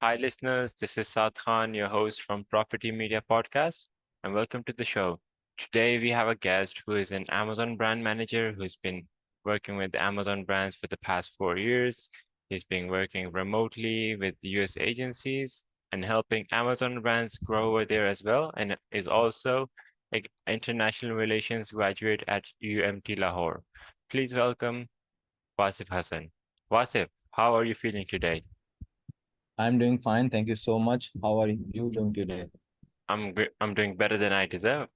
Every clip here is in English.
Hi, listeners. This is Saad Khan, your host from Profity Media Podcast, and welcome to the show. Today, we have a guest who is an Amazon brand manager who's been working with Amazon brands for the past 4 years. He's been working remotely with US agencies and helping Amazon brands grow over there as well, and is also an international relations graduate at UMT Lahore. Please welcome Wasif Hassan. Wasif, how are you feeling today? I'm doing fine. Thank you so much. How are you doing today? I'm doing better than I deserve.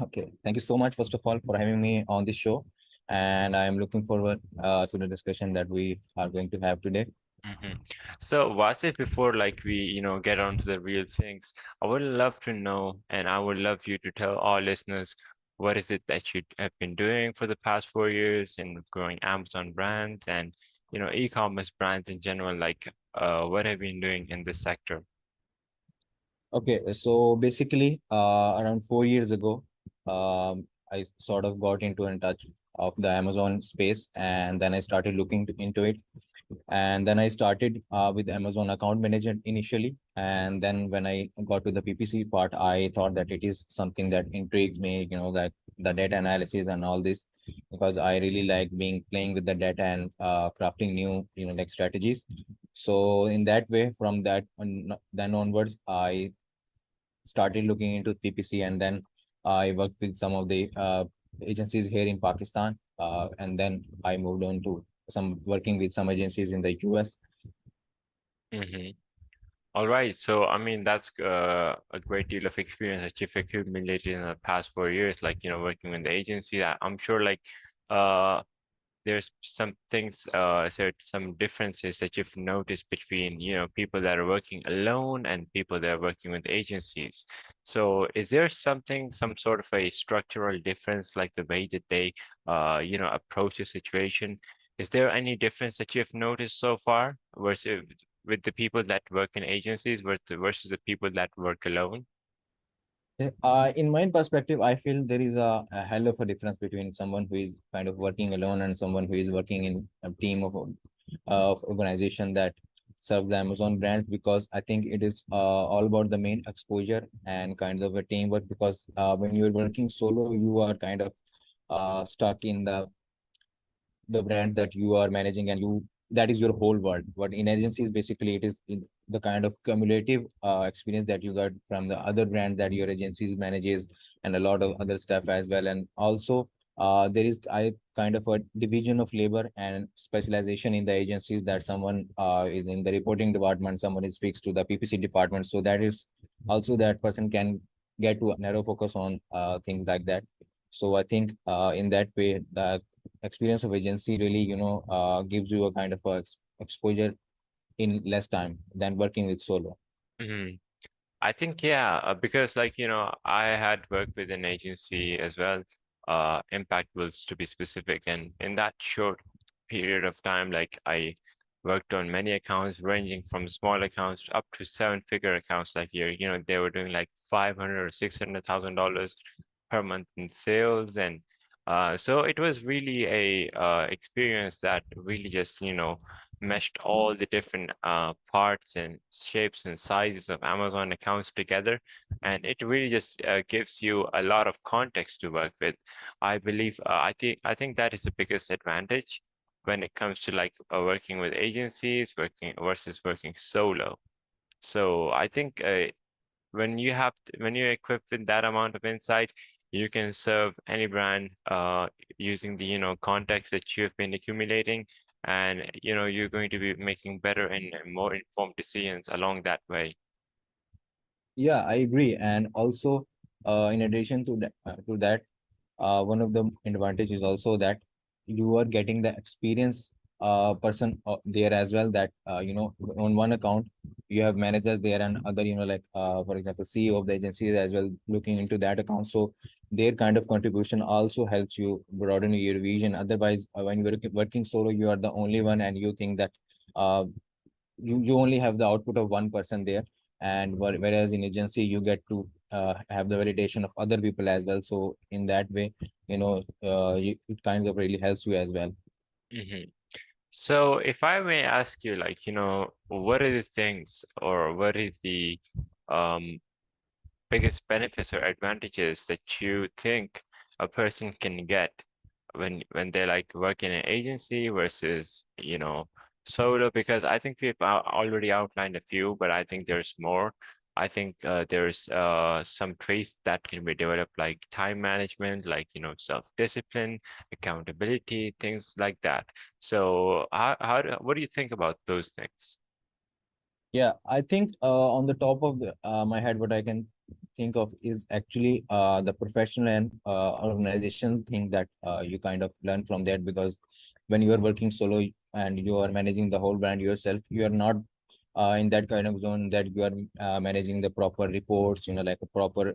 Okay. Thank you so much, first of all, for having me on this show. And I'm looking forward to the discussion that we are going to have today. hmm So, Wasif, before we get on to the real things, I would love to know, and I would love you to tell our listeners what is it that you have been doing for the past 4 years in growing Amazon brands and e-commerce brands in general. What have you been doing in this sector? Okay. So basically, around 4 years ago, I sort of got into in touch of the Amazon space, and then I started looking into it. And then I started with Amazon account manager initially. And then when I got to the PPC part, I thought that it is something that intrigues me, that the data analysis and all this, because I really like being playing with the data and crafting new, like strategies. So in that way, from that then onwards, I started looking into PPC, and then I worked with some of the agencies here in Pakistan, and then I moved on to some working with some agencies in the US. hmm All right. So, I mean, that's a great deal of experience that you've accumulated in the past 4 years, working with the agency. I'm sure, uh, there's some things, some differences that you've noticed between, people that are working alone and people that are working with agencies. So is there some sort of a structural difference, like the way that they, approach the situation? Is there any difference that you've noticed so far versus with the people that work in agencies versus the people that work alone? Yeah, in my perspective, I feel there is a hell of a difference between someone who is kind of working alone and someone who is working in a team of organization that serve the Amazon brands, because I think it is all about the main exposure and kind of a teamwork. Because when you're working solo, you are kind of stuck in the brand that you are managing, and that is your whole world. But in agencies, basically it is the kind of cumulative experience that you got from the other brand that your agencies manages, and a lot of other stuff as well. And also there is I kind of a division of labor and specialization in the agencies, that someone is in the reporting department, someone is fixed to the PPC department, so that is also that person can get to narrow focus on things like that. So I think in that way, the experience of agency really, gives you a kind of exposure in less time than working with solo. Mhm. I think, yeah, because I had worked with an agency as well. Impact was to be specific, and in that short period of time, I worked on many accounts, ranging from small accounts up to seven-figure accounts. They were doing like 500 or $600,000 per month in sales, and so it was really a experience that really just meshed all the different parts and shapes and sizes of Amazon accounts together. And it really just gives you a lot of context to work with. I think that is the biggest advantage when it comes to working with agencies, working versus working solo. So I think when you're equipped with that amount of insight, you can serve any brand using the context that you've been accumulating, and you're going to be making better and more informed decisions along that way. Yeah, I agree. And also, in addition to that, one of the advantage is also that you are getting the experience person there as well. That on one account you have managers there, and other, like for example, CEO of the agency as well looking into that account. So their kind of contribution also helps you broaden your vision. Otherwise, when you're working solo, you are the only one, and you think that uh, you only have the output of one person there. And whereas in agency you get to have the validation of other people as well. So in that way, it kind of really helps you as well. hmm So if I may ask you, like, what are the things or what are the um biggest benefits or advantages that you think a person can get when they like work in an agency versus, solo? Because I think we've already outlined a few, but I think there's more. I think there's some traits that can be developed, like time management, like, self-discipline, accountability, things like that. So what do you think about those things? Yeah, I think on the top of my head, what I can think of is actually the professional and organization thing that you kind of learn from that. Because when you are working solo and you are managing the whole brand yourself, you are not in that kind of zone that you are managing the proper reports, like a proper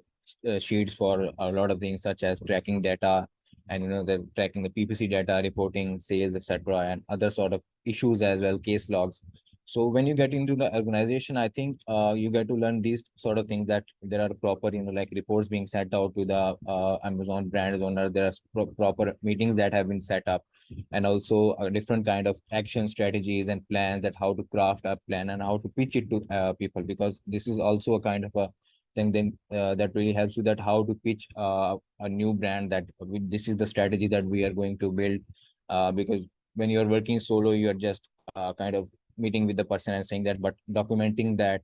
sheets for a lot of things such as tracking data, and the tracking the PPC data, reporting sales, etc., and other sort of issues as well, case logs. So when you get into the organization, I think you get to learn these sort of things, that there are proper, like reports being sent out to the Amazon brand owner. There are proper meetings that have been set up, and also a different kind of action strategies and plans, that how to craft a plan and how to pitch it to people. Because this is also a kind of a thing then that really helps you, that how to pitch a new brand, that this is the strategy that we are going to build. Because when you're working solo, you're just kind of meeting with the person and saying that, but documenting that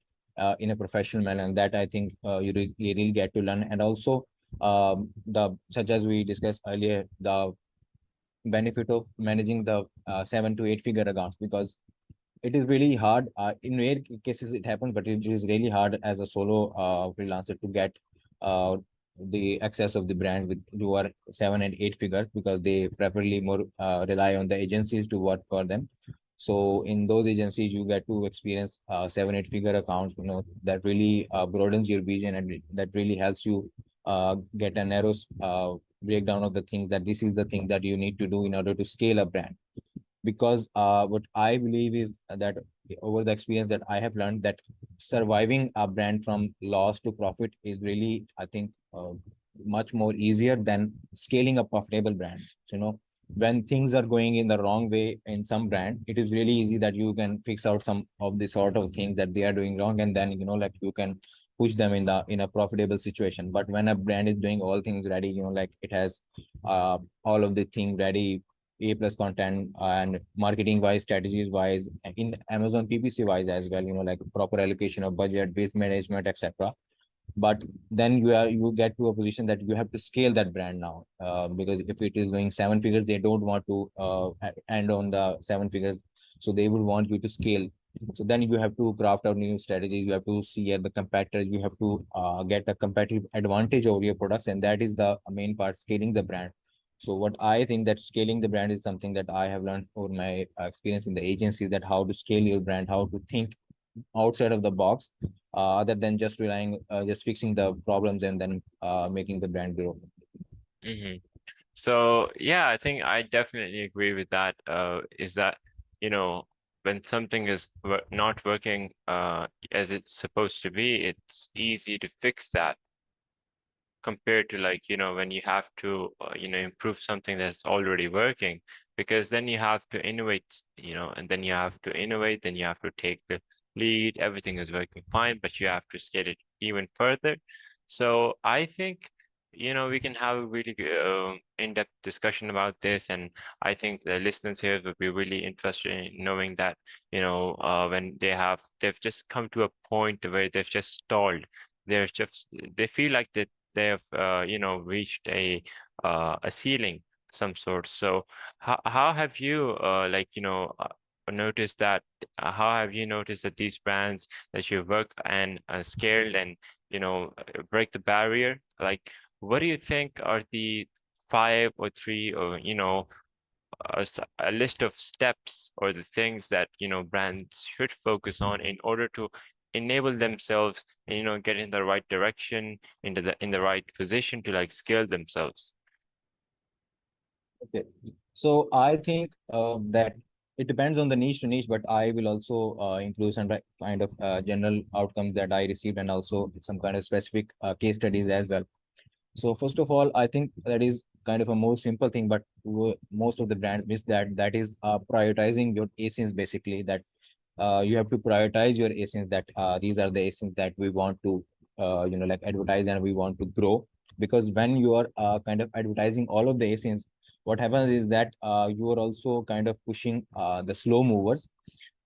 in a professional manner, and that I think you really get to learn. And also the such as we discussed earlier, the benefit of managing the 7 to 8 figure accounts. Because it is really hard, in rare cases it happens, but it is really hard as a solo freelancer to get uh, the access of the brand with who are 7 and 8 figures, because they preferably more rely on the agencies to work for them. So in those agencies, you get to experience 7 8 figure accounts, that really broadens your vision, and that really helps you get a narrow breakdown of the things, that this is the thing that you need to do in order to scale a brand. Because what I believe is that over the experience that I have learned, that surviving a brand from loss to profit is really, I think, much more easier than scaling a profitable brand. So, when things are going in the wrong way in some brand, it is really easy that you can fix out some of the sort of things that they are doing wrong, and then like you can push them in a profitable situation. But when a brand is doing all things ready, like it has all of the thing ready, a plus content and marketing wise, strategies wise, in Amazon PPC wise as well, like proper allocation of budget, base management, etc. But then you get to a position that you have to scale that brand now, because if it is doing 7 figures, they don't want to end on the 7 figures, so they would want you to scale. So then you have to craft out new strategies, you have to see at the competitors, you have to get a competitive advantage over your products, and that is the main part, scaling the brand. So what I think, that scaling the brand is something that I have learned over my experience in the agency, that how to scale your brand, how to think outside of the box, other than just relying, just fixing the problems and then making the brand grow. Hmm. So yeah, I think I definitely agree with that. Is that, you know, when something is not working as it's supposed to be, it's easy to fix that compared to, like, when you have to improve something that's already working, because then you have to innovate, and then you have to innovate, then you have to take the lead. Everything is working fine, but you have to scale it even further. So I think, we can have a really in-depth discussion about this, and I think the listeners here will be really interested in knowing that, when they've just come to a point where they've just stalled. They feel like that they have reached a ceiling some sort. So how have you noticed that how have you noticed that these brands that you work and scaled and break the barrier, like, what do you think are the five or three, or a list of steps or the things that brands should focus on in order to enable themselves and get in the right direction, in the right position to like scale themselves? Okay. So I think that it depends on the niche to niche, but I will also include some kind of general outcomes that I received, and also some kind of specific case studies as well. So first of all, I think that is kind of a more simple thing, but most of the brands miss that. That is prioritizing your asins, basically. That you have to prioritize your asins, that these are the asins that we want to like advertise and we want to grow. Because when you are kind of advertising all of the asins, what happens is that you are also kind of pushing the slow movers,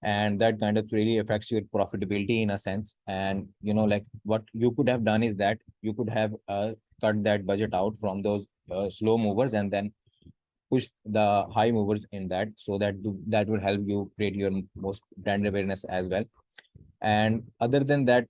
and that kind of really affects your profitability in a sense. And like what you could have done is that you could have cut that budget out from those slow movers, and then push the high movers in that, so that that would help you create your most brand awareness as well. And other than that,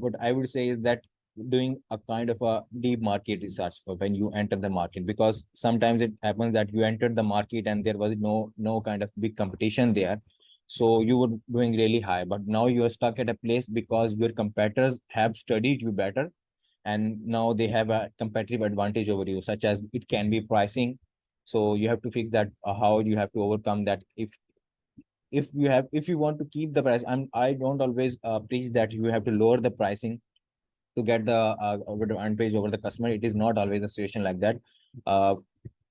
what I would say is that doing a kind of a deep market research when you enter the market, because sometimes it happens that you entered the market and there was no kind of big competition there. So you were doing really high, but now you are stuck at a place because your competitors have studied you better, and now they have a competitive advantage over you, such as it can be pricing. So you have to fix that, how you have to overcome that. If you want to keep the price, I don't always preach that you have to lower the pricing to get the advantage over the customer. It is not always a situation like that. uh,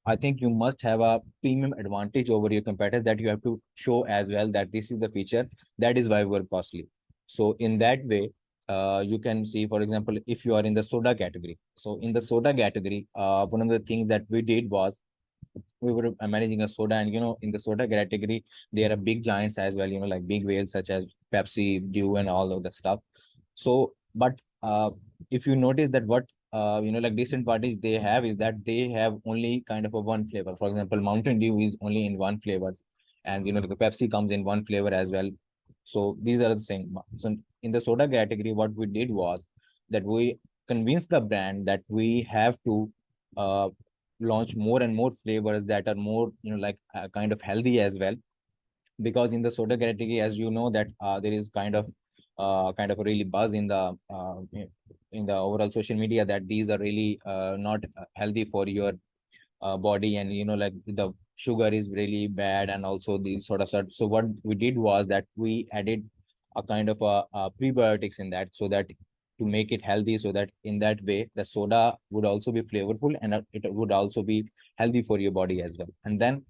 I think you must have a premium advantage over your competitors, that you have to show as well that this is the feature that is why we're costly. So in that way, you can see, for example, if you are in the soda category. So in the soda category, one of the things that we did was we were managing a soda, and in the soda category there are big giants as well, like big whales such as Pepsi, Dew, and all of the stuff. So but if you notice that what like decent parties they have is that they have only kind of a one flavor. For example, Mountain Dew is only in one flavor, and like the Pepsi comes in one flavor as well. So these are the same. So in the soda category, what we did was that we convinced the brand that we have to uh, launch more and more flavors that are more like kind of healthy as well. Because in the soda category, as you know, that there is kind of a really buzz in the overall social media, that these are really not healthy for your body, and like the sugar is really bad, and also these sort of stuff. So what we did was that we added a kind of a prebiotics in that, so that to make it healthy, so that in that way the soda would also be flavorful, and it would also be healthy for your body as well. And then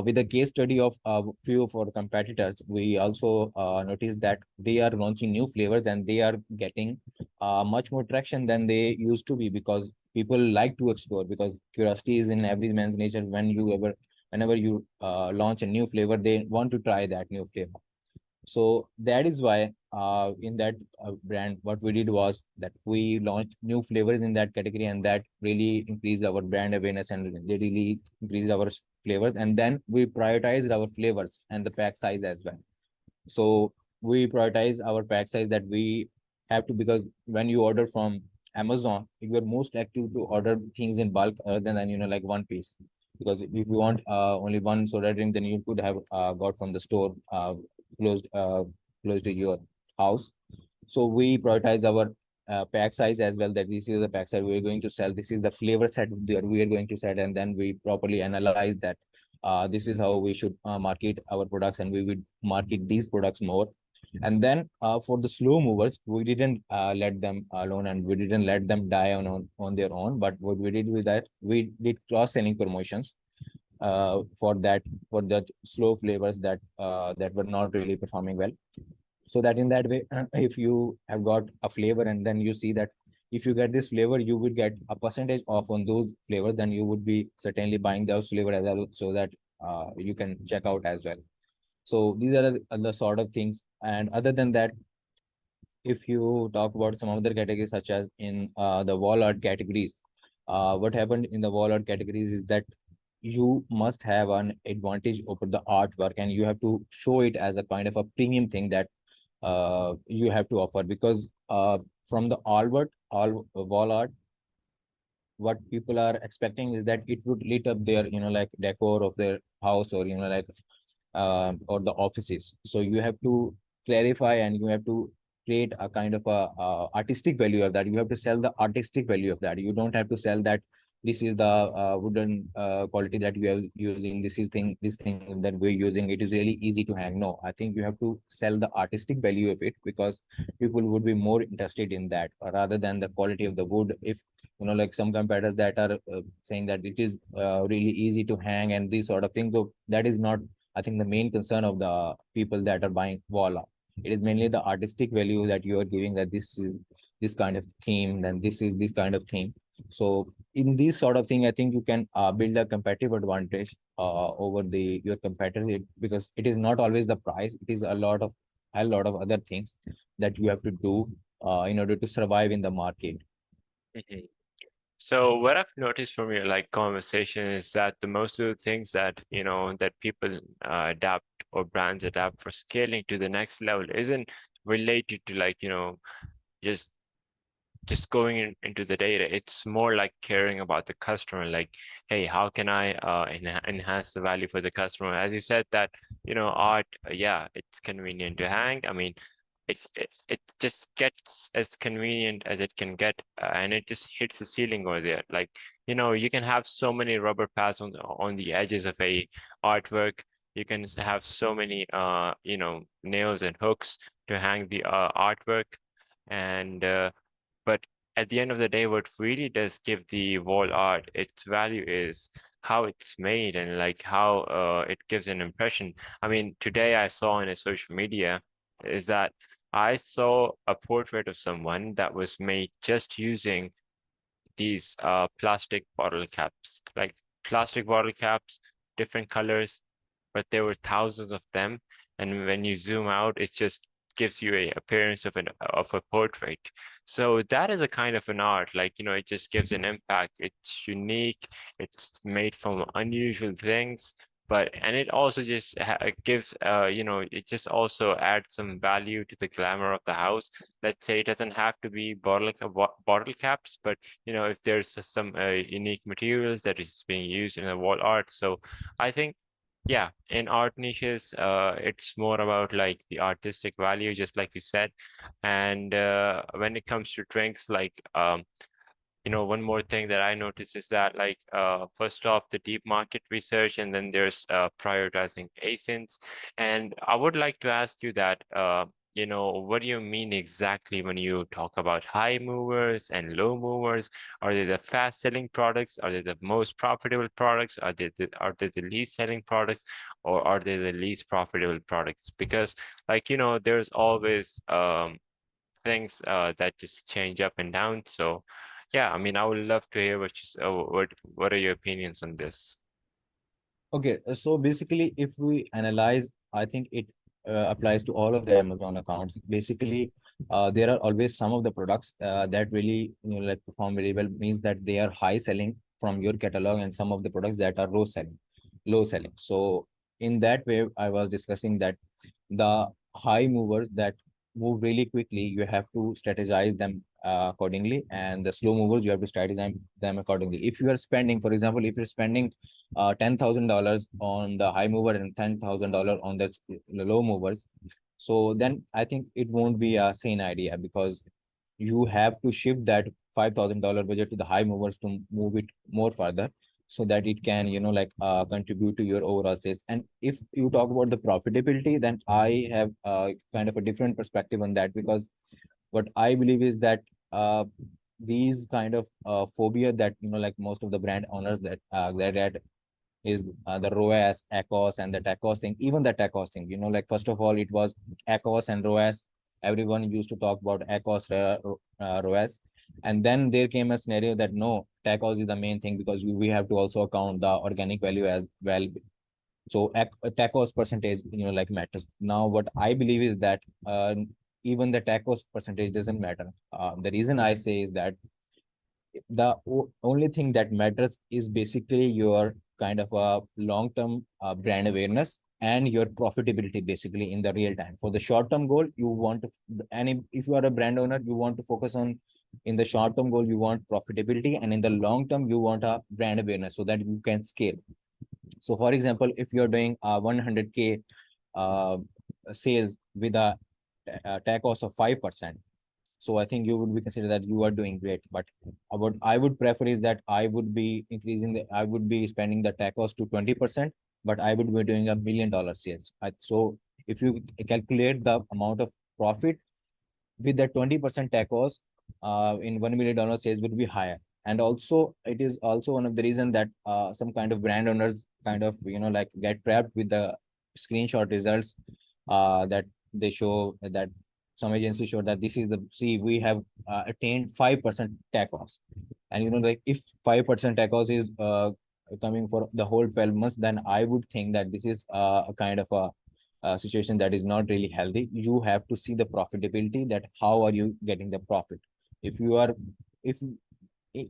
with the case study of few of our competitors, we also noticed that they are launching new flavors, and they are getting much more traction than they used to be, because people like to explore, because curiosity is in every man's nature. Whenever you launch a new flavor, they want to try that new flavor. So that is why in that brand, what we did was that we launched new flavors in that category, and that really increased our brand awareness, and they really increased our flavors. And then we prioritized our flavors and the pack size as well. So we prioritize our pack size, that we have to, because when you order from Amazon, you are most likely to order things in bulk other than like one piece. Because if you want only one soda drink, then you could have got from the store closed close to your house. So we prioritize our pack size as well, that this is the pack size we're going to sell, this is the flavor set that we are going to sell, and then we properly analyze that this is how we should market our products, and we would market these products more. And then for the slow movers, we didn't let them alone, and we didn't let them die on their own. But what we did with that, we did cross-selling promotions for that slow flavors that were not really performing well. So that in that way, if you have got a flavor, and then you see that if you get this flavor, you would get a percentage off on those flavors, then you would be certainly buying those flavor as well, so that you can check out as well. So these are the sort of things. And other than that, if you talk about some other categories, such as in the wall art categories, what happened in the wall art categories is that you must have an advantage over the artwork, and you have to show it as a kind of a premium thing that you have to offer. Because from the all wall art, what people are expecting is that it would lit up their like decor of their house, or like or the offices. So you have to clarify, and you have to create a kind of a artistic value of that. You have to sell the artistic value of that. You don't have to sell that this is the wooden quality that you are using, this thing that we're using, it is really easy to hang. No, I think you have to sell the artistic value of it, because people would be more interested in that rather than the quality of the wood. If like some competitors that are saying that it is really easy to hang and these sort of things, so that is not, I think, the main concern of the people that are buying wall art. It is mainly the artistic value that you are giving, that this is this kind of theme, then this is this kind of theme. So in this sort of thing, I think you can build a competitive advantage over the your competitor, because it is not always the price. It is a lot of other things that you have to do in order to survive in the market. Mhm. So what I've noticed from your like conversation is that the most of the things that that people adapt or brands adapt for scaling to the next level isn't related to like just going into the data. It's more like caring about the customer, like, hey, how can I enhance the value for the customer? As you said that, art, yeah, it's convenient to hang. I mean, it just gets as convenient as it can get, and it just hits the ceiling over there. Like, you can have so many rubber pads on the edges of a artwork. You can have so many nails and hooks to hang the artwork. And but at the end of the day, what really does give the wall art its value is how it's made, and like how it gives an impression. I mean, today I saw on a social media is that I saw a portrait of someone that was made just using these plastic bottle caps, like plastic bottle caps, different colors, but there were thousands of them. And when you zoom out, it just gives you a appearance of a portrait. So that is a kind of an art, like, it just gives an impact. It's unique, it's made from unusual things, but and it also just gives it just also adds some value to the glamour of the house. Let's say it doesn't have to be bottle caps, but if there's some unique materials that is being used in the wall art. So I think, yeah, in art niches, it's more about like the artistic value, just like you said. And when it comes to drinks, like one more thing that I noticed is that, like, first off, the deep market research, and then there's prioritizing ASINs. And I would like to ask you that, what do you mean exactly when you talk about high movers and low movers? Are they the fast selling products? Are they the most profitable products? Are they the least selling products, or are they the least profitable products? Because, like, there's always things that just change up and down. So, yeah, I mean, I would love to hear what are your opinions on this? Okay, so basically, if we analyze, I think it applies to all of the Amazon accounts. Basically, there are always some of the products that really like perform very well, means that they are high selling from your catalog, and some of the products that are low selling. So in that way, I was discussing that the high movers that move really quickly, you have to strategize them accordingly, and the slow movers, you have to strategize them accordingly. If you are spending, for example, if you're spending $10,000 on the high mover and $10,000 on the low movers, so then I think it won't be a sane idea, because you have to shift that $5,000 budget to the high movers to move it more further, so that it can like contribute to your overall sales. And if you talk about the profitability, then I have kind of a different perspective on that, because what I believe is that these kind of phobia that like most of the brand owners that is the ROAS, ACOS, and the TACOS thing. Even the TACOS thing, like first of all, it was ACOS and ROAS. Everyone used to talk about ACOS, ROAS. And then there came a scenario that no, TACOS is the main thing, because we have to also account the organic value as well. So TACOS percentage, like matters. Now, what I believe is that even the TACOS percentage doesn't matter. The reason I say is that the only thing that matters is basically your kind of a long-term brand awareness and your profitability, basically in the real time. For the short-term goal, you want to, and if you are a brand owner, you want to focus on, in the short-term goal, you want profitability, and in the long term, you want a brand awareness so that you can scale. So for example, if you're doing 100K uh, sales with a tag cost of 5%, So I think you would be considered that you are doing great. But what I would prefer is that I would be spending the tacos to 20%, but I would be doing $1 million sales. So if you calculate the amount of profit with the 20% tacos in $1 million sales would be higher. And also it is also one of the reason that some kind of brand owners kind of like get trapped with the screenshot results that they show that some agencies show that this is the see we have attained 5% tacos. And like if 5% tacos is coming for the whole 12 months, then I would think that this is a kind of a situation that is not really healthy. You have to see the profitability, that how are you getting the profit. If you are if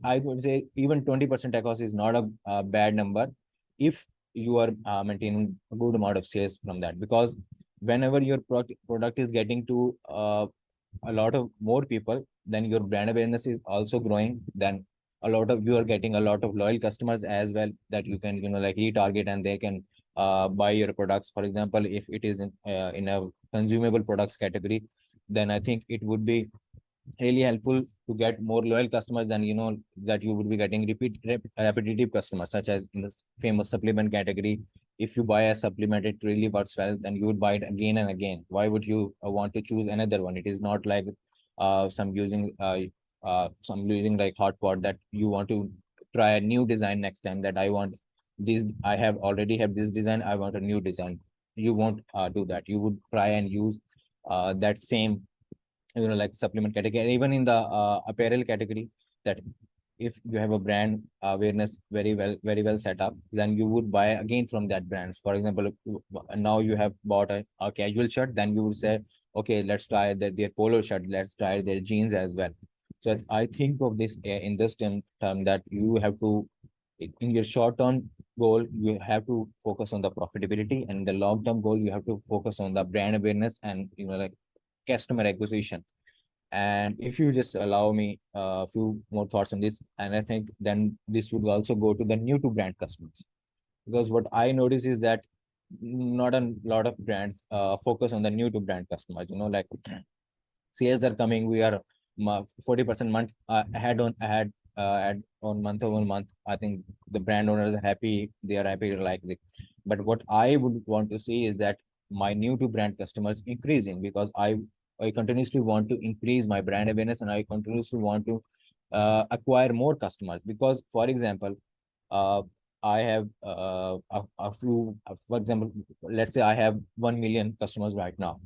I would say even 20% tacos is not a bad number if you are maintaining a good amount of sales from that. Because whenever your product is getting to a lot of more people, then your brand awareness is also growing. Then a lot of you are getting a lot of loyal customers as well, that you can like retarget, and they can buy your products. For example, if it is in a consumable products category, then I think it would be really helpful to get more loyal customers than that you would be getting repetitive customers, such as in the famous supplement category. If you buy a supplement, it really works well, then you would buy it again and again. Why would you want to choose another one? It is not like some using like hot pot, that you want to try a new design next time, that I want this, I have already have this design, I want a new design. You won't do that. You would try and use that same like supplement category. And even in the apparel category, that if you have a brand awareness very well set up, then you would buy again from that brand. For example, now you have bought a casual shirt, then you would say, okay, let's try their polo shirt, let's try their jeans as well. So I think of this in this term, that you have to, in your short term goal, you have to focus on the profitability, and the long term goal, you have to focus on the brand awareness and like customer acquisition. And if you just allow me a few more thoughts on this, and I think then this would also go to the new to brand customers. Because what I notice is that not a lot of brands focus on the new to brand customers. Like sales are coming, we are 40% month ahead on month over month. I think the brand owners are happy, they are happy like it. But what I would want to see is that my new to brand customers increasing, because I continuously want to increase my brand awareness, and I continuously want to acquire more customers. Because for example, uh, I have a few for example, let's say I have 1 million customers right now.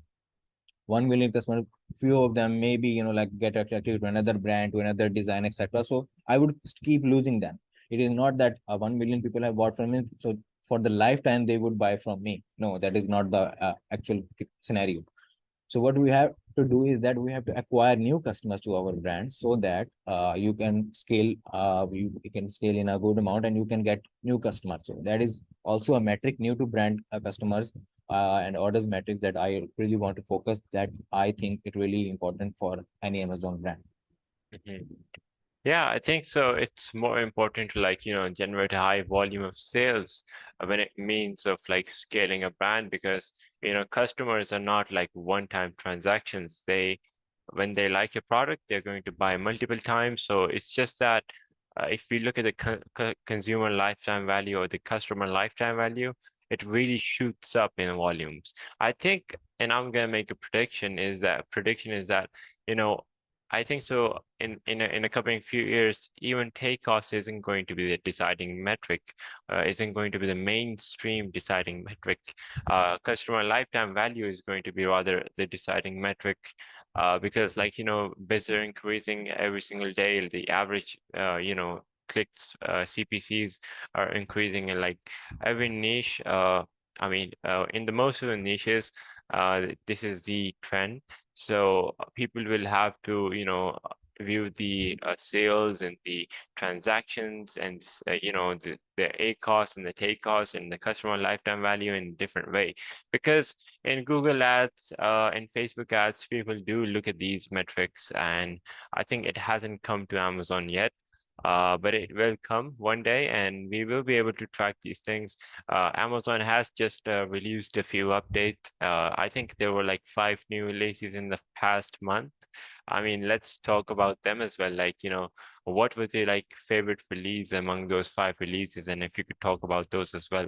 1 million customers, few of them maybe like get attracted to another brand, to another design, etc. So I would keep losing them. It is not that 1 million people have bought from me, so for the lifetime they would buy from me. No, that is not the actual scenario. So what we have to do is that we have to acquire new customers to our brand, so that you can scale, you can scale in a good amount, and you can get new customers. So that is also a metric, new to brand customers and orders metrics, that I really want to focus, that I think it really important for any Amazon brand. Mhm. Yeah, I think so. It's more important to generate a high volume of sales when it means of like scaling a brand, because customers are not like one-time transactions. When they like your product, they're going to buy multiple times. So it's just that if we look at the consumer lifetime value or the customer lifetime value, it really shoots up in volumes. I think, and I'm gonna make a prediction is that, you know, I think so in a coming few years, even take cost isn't going to be the deciding metric, isn't going to be the mainstream deciding metric. Customer lifetime value is going to be rather the deciding metric, because bids are increasing every single day. The average clicks, CPCs are increasing in like every niche. In the most of the niches, this is the trend. So people will have to, view the sales and the transactions and the A cost and the take cost and the customer lifetime value in a different way. Because in Google Ads, in Facebook ads, people do look at these metrics, and I think it hasn't come to Amazon yet. but it will come one day, and we will be able to track these things. Amazon has just released a few updates. I think there were like 5 new releases in the past month. I mean, let's talk about them as well. Like, what was your like favorite release among those 5 releases, and if you could talk about those as well.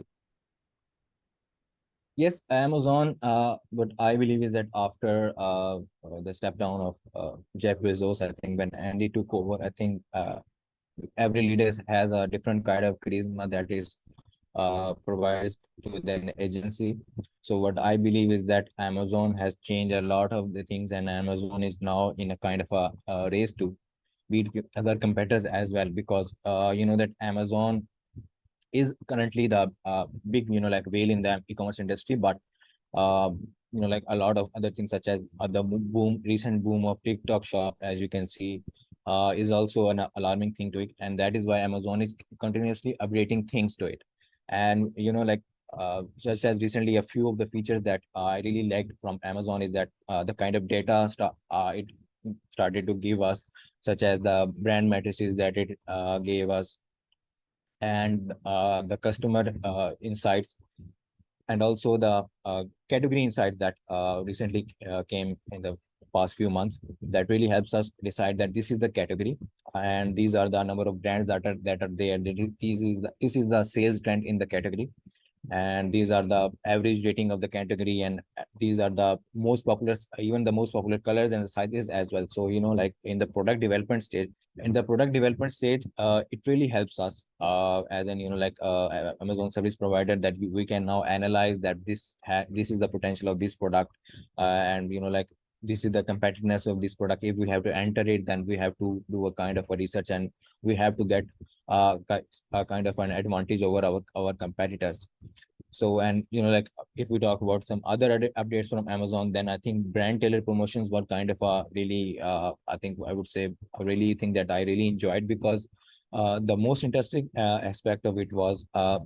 Yes, Amazon. What I believe is that after the step down of Jeff Bezos, I think when Andy took over, I think every leader has a different kind of charisma that is provides to an agency. So what I believe is that Amazon has changed a lot of the things, and Amazon is now in a kind of a race to beat other competitors as well, because that Amazon is currently the big like whale in the e-commerce industry, but uh, like a lot of other things such as the recent boom of TikTok shop, as you can see, is also an alarming thing to it, and that is why Amazon is continuously updating things to it. And like such as recently, a few of the features that I really liked from Amazon is that the kind of data it started to give us, such as the brand matrices that it gave us, and the customer insights, and also the category insights that recently came in the past few months, that really helps us decide that this is the category, and these are the number of brands that are there. This is the sales trend in the category, and these are the average rating of the category, and these are the most popular, even the most popular colors and sizes as well. So like in the product development stage, it really helps us as an like Amazon service provider, that we can now analyze that this is the potential of this product, and like this is the competitiveness of this product. If we have to enter it, then we have to do a kind of a research, and we have to get a kind of an advantage over our competitors. So, and like if we talk about some other updates from Amazon, then I think brand tailored promotions were kind of a really I think I would say a really thing that I really enjoyed, because the most interesting aspect of it was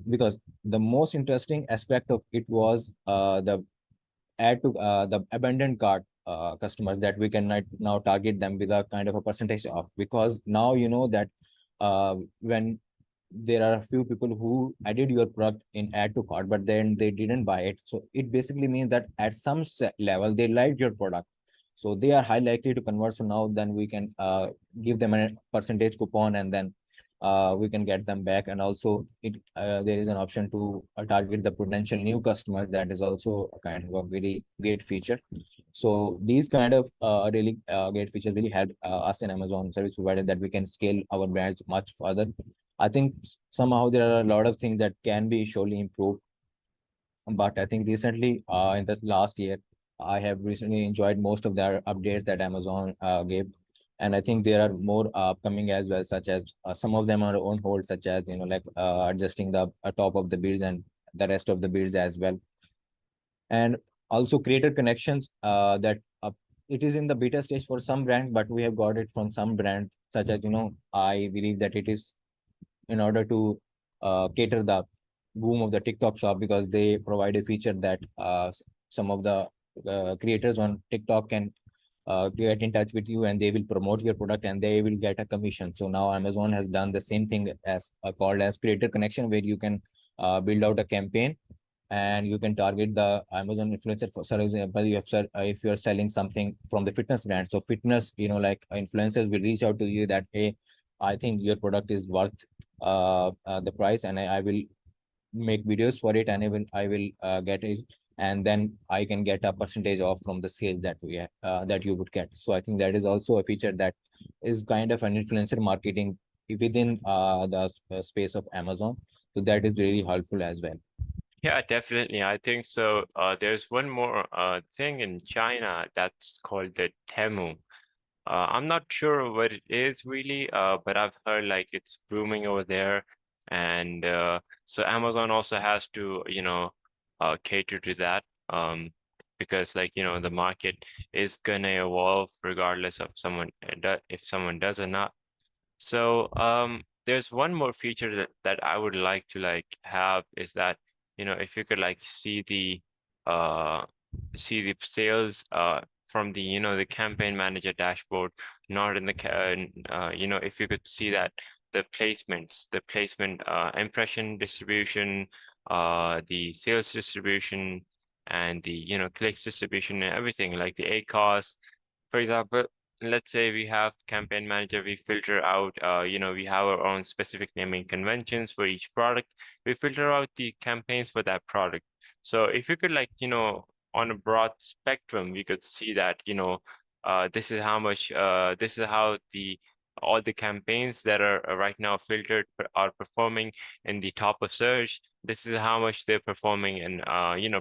because the most interesting aspect of it was the add to the abandoned cart customers, that we can now target them with a kind of a percentage off, because now that when there are a few people who added your product in add to cart, but then they didn't buy it, so it basically means that at some level they liked your product, so they are high likely to convert. So now then we can give them a percentage coupon, and then we can get them back. And also there is an option to target the potential new customers. That is also a kind of a very great feature. So these kind of really great features really help us in Amazon service provider, that we can scale our brands much further. I think somehow there are a lot of things that can be surely improved, but I think recently, in the last year, I have recently enjoyed most of their updates that Amazon gave, and I think there are more coming as well. Such as some of them are on hold, such as like adjusting the top of the bids and the rest of the bids as well, and also creator connections that it is in the beta stage for some brands, but we have got it from some brands, such as I believe that it is in order to cater the boom of the TikTok shop, because they provide a feature that some of the creators on TikTok can get in touch with you, and they will promote your product and they will get a commission. So now Amazon has done the same thing as called as creator connection, where you can build out a campaign, and you can target the Amazon influencer. For example, you have said if you're selling something from the fitness brand, so fitness, like influencers will reach out to you that, hey, I think your product is worth the price, and I will make videos for it, and I will get it, and then I can get a percentage off from the sales that that you would get. So I think that is also a feature that is kind of an influencer marketing within the space of Amazon. So that is really helpful as well. Yeah, definitely. I think so. There's one more thing in China that's called the Temu. I'm not sure what it is really, but I've heard like it's booming over there. And so Amazon also has to, cater to that, because like, the market is gonna evolve regardless of if someone does or not. So there's one more feature that I would like to like have is that, if you could like uh see the sales from the campaign manager dashboard, not in the if you could see that the placements, the placement impression distribution, the sales distribution, and the clicks distribution and everything like the ACOS. For example, let's say we have campaign manager, we filter out, we have our own specific naming conventions for each product. We filter out the campaigns for that product. So if you could on a broad spectrum, we could see that, this is how much, this is how the all the campaigns that are right now filtered are performing in the top of search. This is how much they're performing in,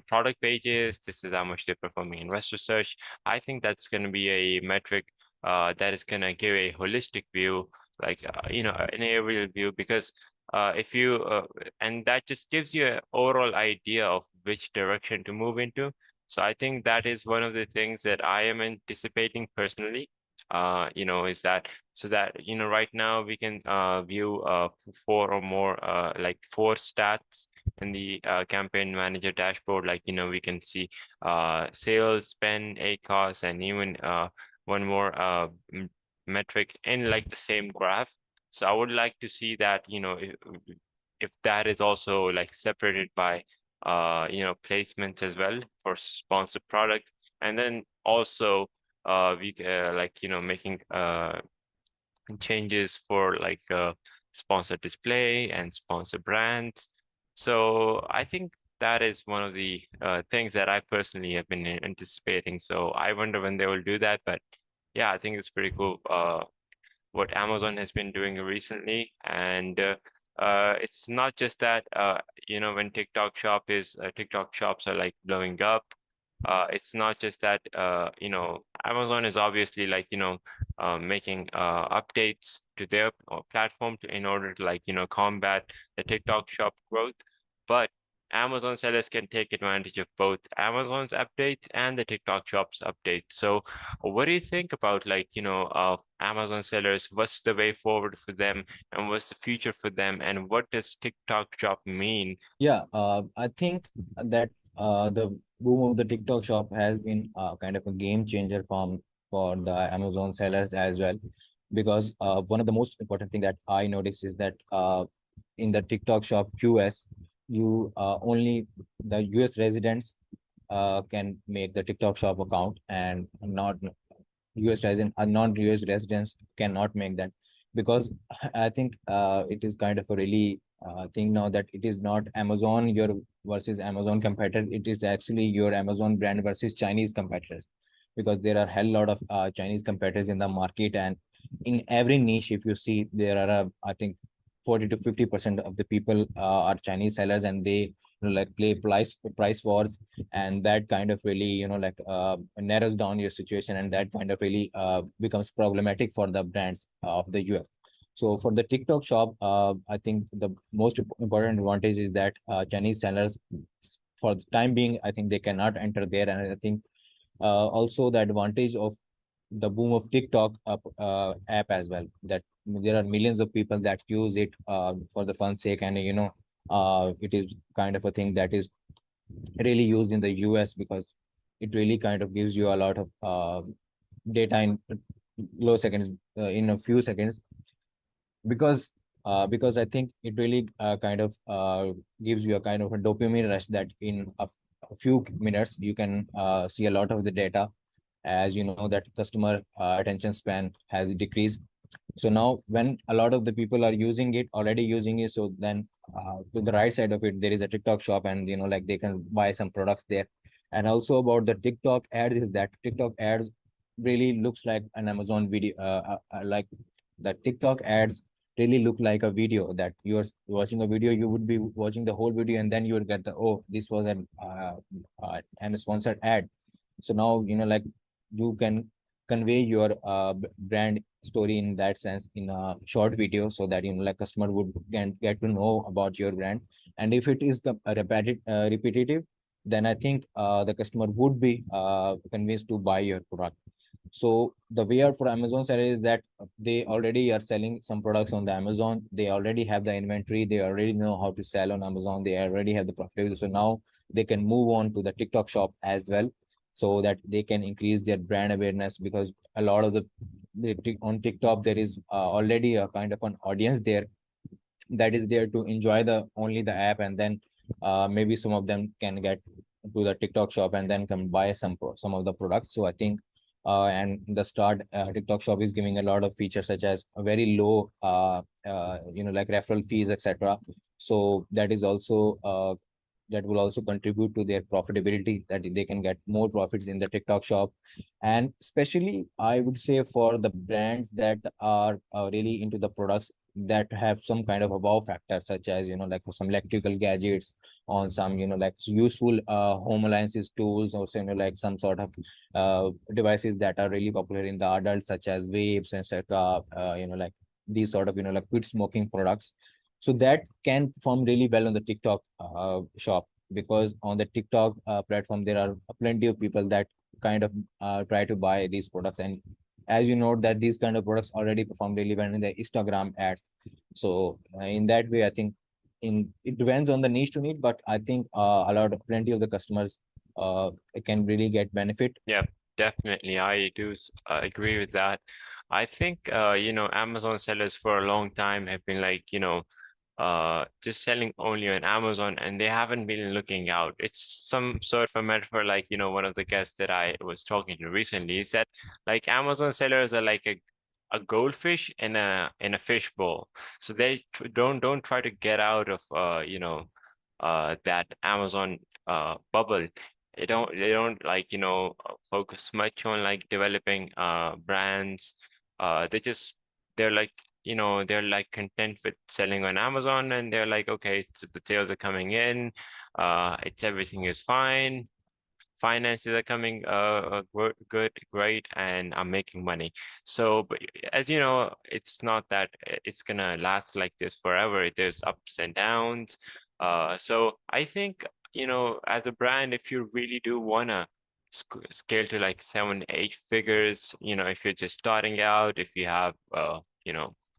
product pages. This is how much they're performing in rest search. I think that's going to be a metric that is going to give a holistic view, like, an aerial view, because if you and that just gives you an overall idea of which direction to move into. So I think that is one of the things that I am anticipating personally, is that so that, right now we can view four or more, like four stats in the campaign manager dashboard. Like, we can see sales, spend, ACOS, and even one more metric in like the same graph. So I would like to see that, if that is also like separated by placements as well for sponsored products. And then also we like, making changes for like sponsor display and sponsor brands. So I think that is one of the things that I personally have been anticipating. So I wonder when they will do that. But yeah, I think it's pretty cool what Amazon has been doing recently. And it's not just that, when TikTok shops are like blowing up. It's not just that, Amazon is obviously like, making updates to their platform in order to like, combat the TikTok shop growth. But Amazon sellers can take advantage of both Amazon's updates and the TikTok shop's updates. So what do you think about like, of Amazon sellers? What's the way forward for them, and what's the future for them? And what does TikTok shop mean? Yeah, I think that the boom of the TikTok shop has been kind of a game changer for the Amazon sellers as well, because one of the most important thing that I noticed is that in the TikTok shop QS, you only the US residents can make the TikTok shop account, and not US resident, non-US residents cannot make that, because I think it is kind of a really thing now that it is not Amazon your versus Amazon competitor. It is actually your Amazon brand versus Chinese competitors, because there are hell lot of Chinese competitors in the market, and in every niche, if you see, there are I think 40 to 50% of the people are Chinese sellers, and they like play price wars, and that kind of really narrows down your situation, and that kind of really becomes problematic for the brands of the US. So for the TikTok shop, I think the most important advantage is that Chinese sellers, for the time being, I think they cannot enter there. And I think also the advantage of the boom of TikTok app as well, that there are millions of people that use it for the fun sake, and it is kind of a thing that is really used in the US, because it really kind of gives you a lot of data in low seconds, in a few seconds, because I think it really kind of gives you a kind of a dopamine rush, that in a few minutes you can see a lot of the data, as you know that customer attention span has decreased. So now when a lot of the people are using it, already using it, so then to the right side of it, there is a TikTok shop, and like they can buy some products there. And also about the TikTok ads is that TikTok ads really looks like an Amazon video, like the TikTok ads really look like a video, that you're watching a video, you would be watching the whole video, and then you would get the, oh, this was an a sponsored ad. So now like you can convey your brand story in that sense in a short video, so that like customer would can get to know about your brand. And if it is repetitive, then I think the customer would be convinced to buy your product. So the way out for Amazon seller is that they already are selling some products on the Amazon. They already have the inventory. They already know how to sell on Amazon. They already have the profitability. So now they can move on to the TikTok shop as well, so that they can increase their brand awareness, because a lot of the on TikTok there is already a kind of an audience there that is there to enjoy the only the app, and then maybe some of them can get to the TikTok shop and then come buy some of the products. So I think and the start TikTok shop is giving a lot of features such as a very low like referral fees, etc. So that is also that will also contribute to their profitability, that they can get more profits in the TikTok shop. And especially I would say for the brands that are really into the products that have some kind of a wow factor, such as like some electrical gadgets, on some like useful home alliances tools, or like some sort of devices that are really popular in the adults, such as vapes, etc. Like these sort of like quit smoking products. So that can perform really well on the TikTok shop, because on the TikTok platform there are plenty of people that kind of try to buy these products. And as you know that these kind of products already perform really well in the Instagram ads. So in that way, I think in it depends on the niche to need, but I think a lot of plenty of the customers can really get benefit. Yeah, definitely. I do agree with that. I think Amazon sellers for a long time have been like, just selling only on Amazon, and they haven't been looking out. It's some sort of a metaphor, like, one of the guests that I was talking to recently said, like, Amazon sellers are like a goldfish in a fish bowl. So they don't try to get out of that Amazon bubble. They don't like, focus much on like developing brands. They just they're like they're like content with selling on Amazon, and they're like, okay, so the sales are coming in, it's everything is fine, finances are coming good, great, and I'm making money. So, but as you know, it's not that it's gonna last like this forever. There's ups and downs. So I think, as a brand, if you really do wanna scale to like 7, 8 figures, if you're just starting out, if you have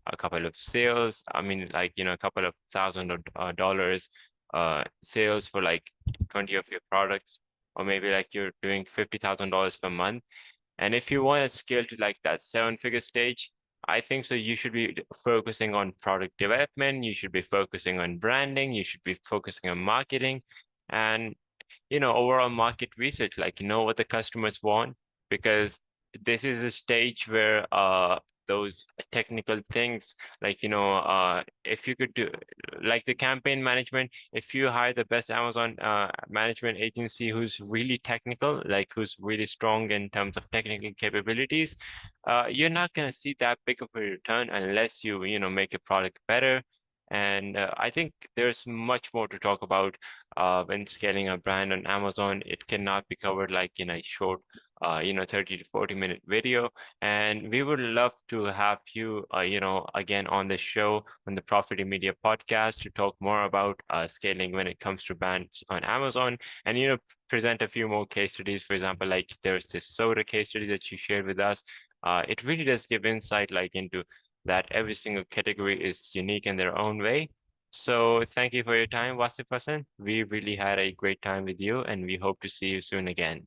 a couple of sales, I mean, like, a couple of thousand of dollars sales for like 20 of your products, or maybe like you're doing $50,000 per month. And if you want to scale to like that 7 figure stage, I think so you should be focusing on product development, you should be focusing on branding, you should be focusing on marketing, and overall market research, like what the customers want, because this is a stage where those technical things, like if you could do like the campaign management, if you hire the best Amazon management agency who's really technical, like who's really strong in terms of technical capabilities, you're not going to see that big of a return unless you make a product better. And I think there's much more to talk about when scaling a brand on Amazon. It cannot be covered like in a short, 30 to 40 minute video. And we would love to have you, again on the show, on the Profity Media podcast, to talk more about scaling when it comes to brands on Amazon, and, present a few more case studies. For example, like there's this soda case study that you shared with us. It really does give insight like into that every single category is unique in their own way. So thank you for your time, Wasif Hassan. We really had a great time with you, and we hope to see you soon again.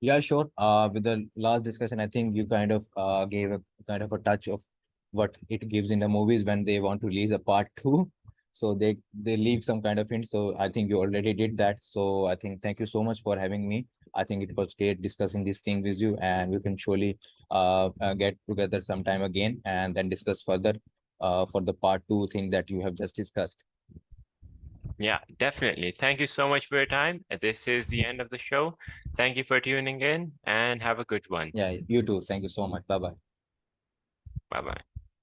Yeah, sure. With the last discussion, I think you kind of gave a kind of a touch of what it gives in the movies when they want to release a part two. So they leave some kind of hint. So I think you already did that. So I think thank you so much for having me. I think it was great discussing this thing with you, and we can surely get together sometime again and then discuss further for the part two thing that you have just discussed. Yeah, definitely. Thank you so much for your time. This is the end of the show. Thank you for tuning in, and have a good one. Yeah, you too. Thank you so much. Bye bye. Bye bye.